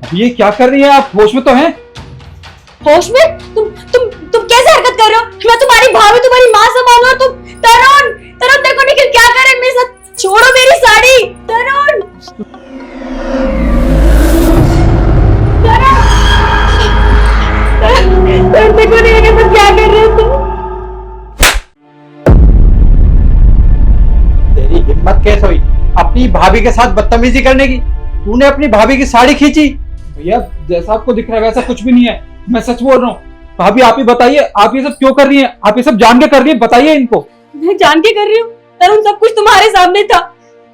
ये क्या कर रही है आप? होश में तो हैं? होश में? तुम कैसे हरकत कर रहे हो? मैं तुम्हारी भाभी, तुम्हारी माँ समान हूँ और तुम। तरुण, तरुण देखो निखिल क्या कर रहे हैं मेरे साथ। छोड़ो मेरी साड़ी। तरुण, तरुण देखो नहीं ये सब क्या कर रहे हो तुम। तेरी हिम्मत कैसे हुई अपनी भाभी के साथ बदतमीजी करने की? तूने अपनी भाभी की साड़ी खींची। भैया जैसा आपको दिख रहा है वैसा कुछ भी नहीं है, मैं सच बोल रहा हूँ। भाभी आप ही बताइए, आप ये सब क्यों कर रही हैं? आप ये सब जान के कर रही हैं? बताइए इनको। मैं जान के कर रही हूँ तरुण, सब कुछ तुम्हारे सामने था।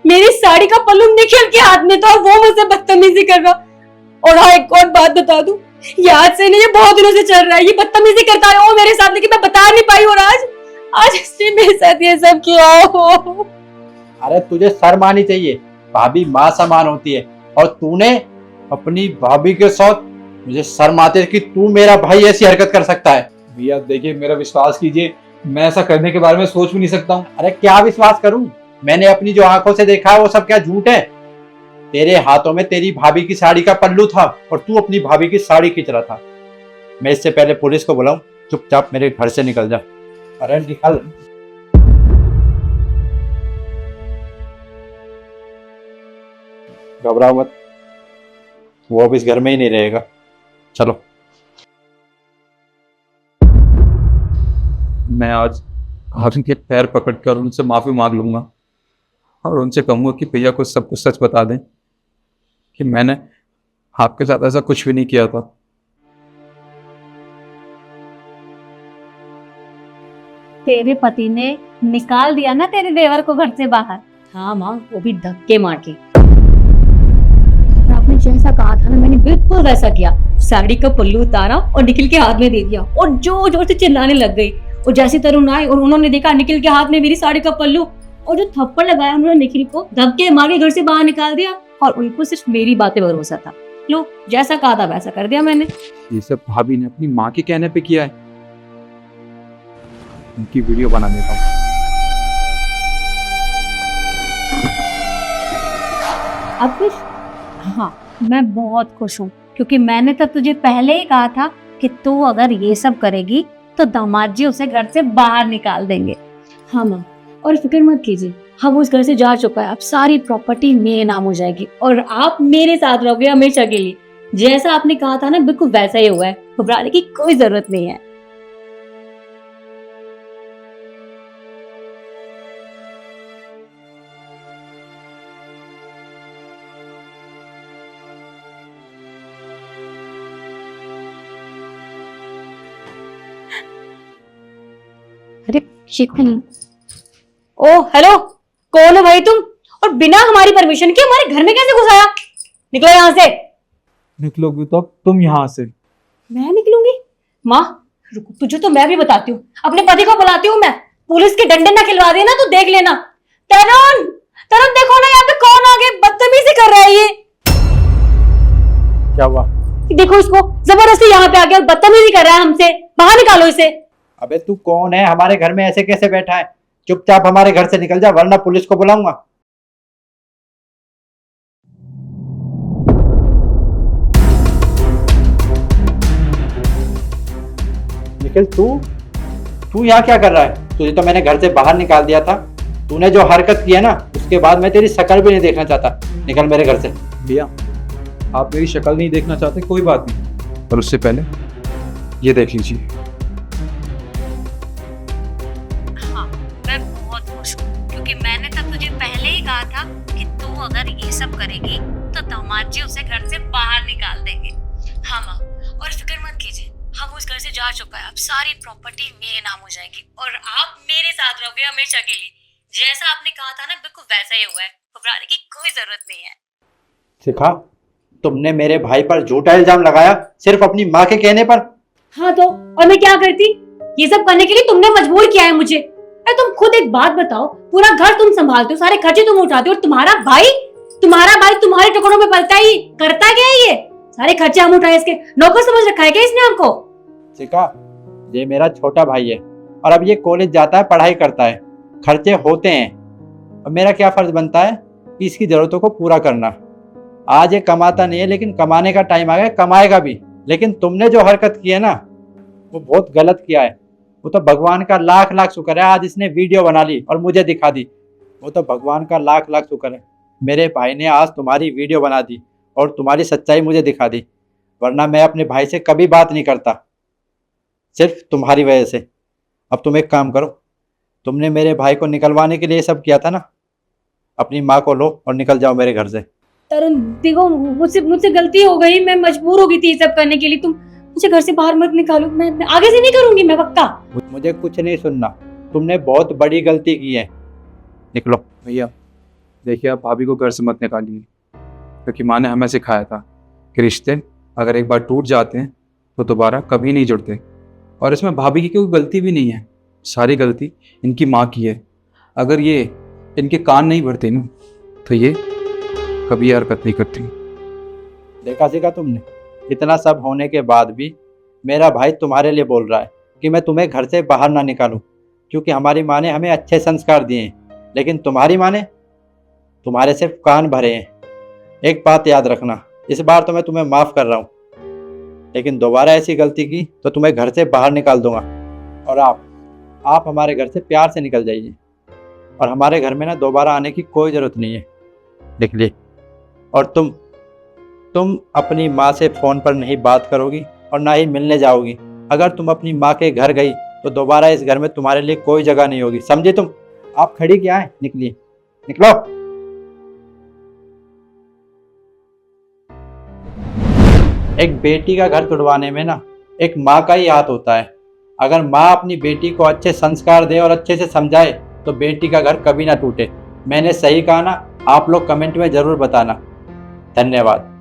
मेरी साड़ी का पल्लू निखिल के हाथ में था और वो मुझसे बदतमीजी कर रहा। और हाँ, एक और बात बता दूं, ये आज से नहीं, ये बहुत दिनों से चल रहा है। ये बदतमीजी करता है वो मेरे साथ, लेकिन मैं बता नहीं पाई। और आज इसने मेरे साथ ये सब किया हो। अरे तुझे शर्म आनी चाहिए, भाभी माँ समान होती है और तूने अपनी भाभी के साथ, मुझे शर्म आती है कि तू मेरा भाई ऐसी हरकत कर सकता है। भैया देखिए मेरा विश्वास कीजिए, मैं ऐसा करने के बारे में सोच भी नहीं सकता हूँ। अरे क्या विश्वास करूं? मैंने अपनी जो आंखों से देखा है वो सब क्या झूठ है? तेरे हाथों में तेरी भाभी की साड़ी का पल्लू था और तू अपनी भाभी की साड़ी खींच रहा था। मैं इससे पहले पुलिस को बुलाऊं? चुपचाप मेरे घर से निकल जा। अरे निकल। घबराओ मत, वो अब इस घर में ही नहीं रहेगा। चलो। मैं आज भाभी के पैर पकड़कर उनसे माफी मांग लूंगा और उनसे कहूंगा कि भैया को सब कुछ सच बता दें कि मैंने आपके साथ ऐसा कुछ भी नहीं किया था। तेरे पति ने निकाल दिया ना तेरे देवर को घर से बाहर। हाँ माँ, वो भी धक्के मार के। आपने जैसा कहा था ना, मैंने बिल्कुल वैसा किया। साड़ी का पल्लू उतारा और निखिल के हाथ में दे दिया और जोर जोर से चिल्लाने लग गई। और जैसे तरुण आए और उन्होंने देखा निखिल के हाथ में मेरी साड़ी का पल्लू, और जो थप्पड़ लगाया उन्होंने निखिल को धक्के मार के घर से बाहर निकाल दिया। और उनको सिर्फ मेरी बातें पर भरोसा था। लो, जैसा कहा था वैसा कर दिया मैंने। ये सब भाभी ने अपनी माँ के कहने पे किया है। उनकी वीडियो बना देता हूँ। अब खुश? हाँ, मैं बहुत खुश हूँ, क्योंकि मैंने तो तुझे पहले ही कहा था कि तू अगर ये सब करेगी तो दामाद जी उसे घर से बाहर निकाल देंगे। हाँ माँ, और फिक्र मत कीजिए, हम उस घर से जा चुका है। अब सारी प्रॉपर्टी मेरे नाम हो जाएगी और आप मेरे साथ रहोगे हमेशा के लिए। जैसा आपने कहा था ना, बिल्कुल वैसा ही हुआ है। घबराने की कोई जरूरत नहीं है। अरे शिखन, ओ हेलो, कौन हो भाई तुम? और बिना हमारी परमिशन के हमारे घर में कैसे घुस आया? निकलो यहाँ से। निकलोगी तो तुम यहाँ से? मैं निकलूंगी? माँ रुको, तुझे तो मैं भी बताती हूँ। अपने पति को बुलाती हूँ मैं। पुलिस के डंडे ना खिलवा देना तो देख लेना। तरुण, तरुण देखो ना यहाँ पे कौन आ गया, बदतमीजी कर रहा है ये। क्या हुआ? देखो इसको, जबरदस्ती यहाँ पे आ गया और बदतमीजी कर रहा है हमसे। बाहर निकालो इसे। अबे तू कौन है? हमारे घर में ऐसे कैसे बैठा है? चुपचाप हमारे घर से निकल जा वरना पुलिस को बुलाऊंगा। निखिल, तू यहाँ क्या कर रहा है? तुझे तो मैंने घर से बाहर निकाल दिया था। तूने जो हरकत की है ना, उसके बाद मैं तेरी शक्ल भी नहीं देखना चाहता। निकल मेरे घर से। भैया आप मेरी शक्ल नहीं देखना चाहते, कोई बात नहीं, पर उससे पहले ये देख लीजिए। हाँ, मैं बहुत खुश हूँ, क्योंकि मैंने तो तुझे पहले ही कहा था कि तू अगर ये सब करेगी तो दामाद जी उसे घर से बाहर निकाल देंगे। हाँ माँ, और फिक्र मत कीजिए, हम उस घर से जा चुका है। अब सारी प्रॉपर्टी मेरे नाम हो जाएगी और आप मेरे साथ रहोगे हमेशा के लिए। जैसा आपने कहा था ना, बिल्कुल वैसा ही हुआ है। घबराने की कोई जरूरत नहीं है। शिखा, तुमने मेरे भाई पर झूठा इल्जाम लगाया सिर्फ अपनी माँ के कहने पर। हाँ तो और मैं क्या करती? ये सब करने के लिए तुमने मजबूर किया है मुझे। अरे तुम खुद एक बात बताओ, पूरा घर तुम संभालते हो, सारे खर्चे तुम उठाते हो, और तुम्हारा भाई तुम्हारे टुकड़ों में पलता ही करता क्या है? ये सारे खर्चे हम उठाए, इसके नौकर समझ रखा है क्या इसने हमको? शिखा, ये मेरा छोटा भाई है और अब ये कॉलेज जाता है, पढ़ाई करता है, खर्चे होते हैं और मेरा क्या फर्ज बनता है कि इसकी जरूरतों को पूरा करना। आज ये कमाता नहीं है, लेकिन कमाने का टाइम आ गया, कमाएगा भी। लेकिन तुमने जो हरकत की है ना, वो बहुत गलत किया है। वो तो भगवान का लाख लाख शुक्र है आज इसने वीडियो बना ली और मुझे दिखा दी। वो तो भगवान का लाख लाख शुक्र है मेरे भाई ने आज तुम्हारी वीडियो बना दी और तुम्हारी सच्चाई मुझे दिखा दी, वरना मैं अपने भाई से कभी बात नहीं करता, सिर्फ तुम्हारी वजह से। अब तुम एक काम करो, तुमने मेरे भाई को निकलवाने के लिए सब किया था ना, अपनी माँ को लो और निकल जाओ मेरे घर से। तरुण देखो, मुझसे गलती हो गई, मैं मजबूर हो गई थी ये सब करने के लिए। तुम मुझे घर से बाहर मत निकालो, मैं आगे से नहीं करूंगी, मैं पक्का। मुझे कुछ नहीं सुनना, तुमने बहुत बड़ी गलती की है, निकलो। भैया देखिए, आप भाभी को घर से मत निकालिए, क्योंकि माँ ने हमें सिखाया था कि रिश्ते अगर एक बार टूट जाते हैं तो दोबारा कभी नहीं जुड़ते। और इसमें भाभी की कोई गलती भी नहीं है, सारी गलती इनकी माँ की है। अगर ये इनके कान नहीं भरते ना तो ये कभी हरकत नहीं करती। देखा सीखा तुमने, इतना सब होने के बाद भी मेरा भाई तुम्हारे लिए बोल रहा है कि मैं तुम्हें घर से बाहर ना निकालूं, क्योंकि हमारी माँ ने हमें अच्छे संस्कार दिए हैं। लेकिन तुम्हारी माँ ने तुम्हारे सिर्फ कान भरे हैं। एक बात याद रखना, इस बार तो मैं तुम्हें माफ़ कर रहा हूँ, लेकिन दोबारा ऐसी गलती की तो तुम्हें घर से बाहर निकाल दूंगा। और आप हमारे घर से प्यार से निकल जाइए, और हमारे घर में ना दोबारा आने की कोई ज़रूरत नहीं है, लिख लिए। और तुम अपनी माँ से फ़ोन पर नहीं बात करोगी और ना ही मिलने जाओगी। अगर तुम अपनी माँ के घर गई तो दोबारा इस घर में तुम्हारे लिए कोई जगह नहीं होगी, समझे तुम? आप खड़ी क्या है, निकलिए, निकलो। एक बेटी का घर तुड़वाने में ना एक माँ का ही हाथ होता है। अगर माँ अपनी बेटी को अच्छे संस्कार दे और अच्छे से समझाए तो बेटी का घर कभी ना टूटे। मैंने सही कहा ना? आप लोग कमेंट में ज़रूर बताना। धन्यवाद।